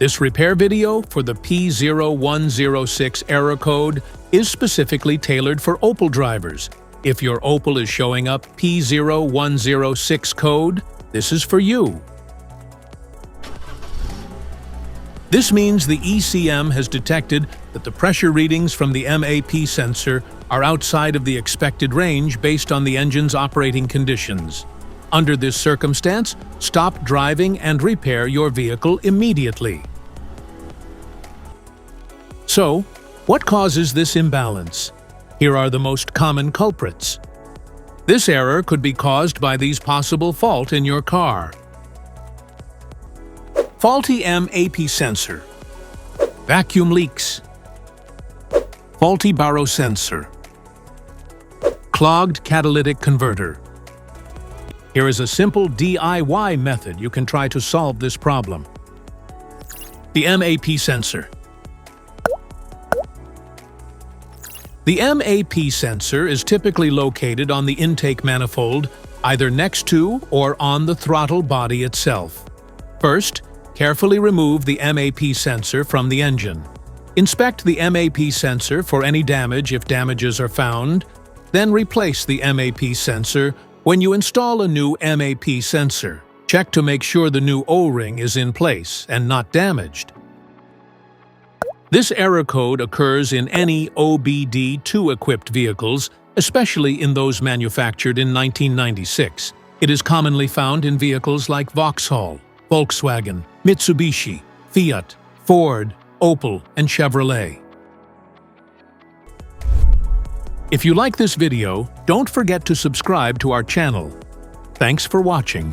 This repair video for the P0106 error code is specifically tailored for Opel drivers. If your Opel is showing up P0106 code, this is for you. This means the ECM has detected that the pressure readings from the MAP sensor are outside of the expected range based on the engine's operating conditions. Under this circumstance, stop driving and repair your vehicle immediately. So, what causes this imbalance? Here are the most common culprits. This error could be caused by these possible faults in your car. Faulty MAP sensor, vacuum leaks, faulty barosensor, clogged catalytic converter. Here is a simple DIY method you can try to solve this problem. The MAP sensor. The MAP sensor is typically located on the intake manifold, either next to or on the throttle body itself. First, carefully remove the MAP sensor from the engine. Inspect the MAP sensor for any damage if damages are found, then replace the MAP sensor when you install a new MAP sensor. Check to make sure the new O-ring is in place and not damaged. This error code occurs in any OBD2 equipped vehicles, especially in those manufactured in 1996. It is commonly found in vehicles like Vauxhall, Volkswagen, Mitsubishi, Fiat, Ford, Opel, and Chevrolet. If you like this video, don't forget to subscribe to our channel. Thanks for watching.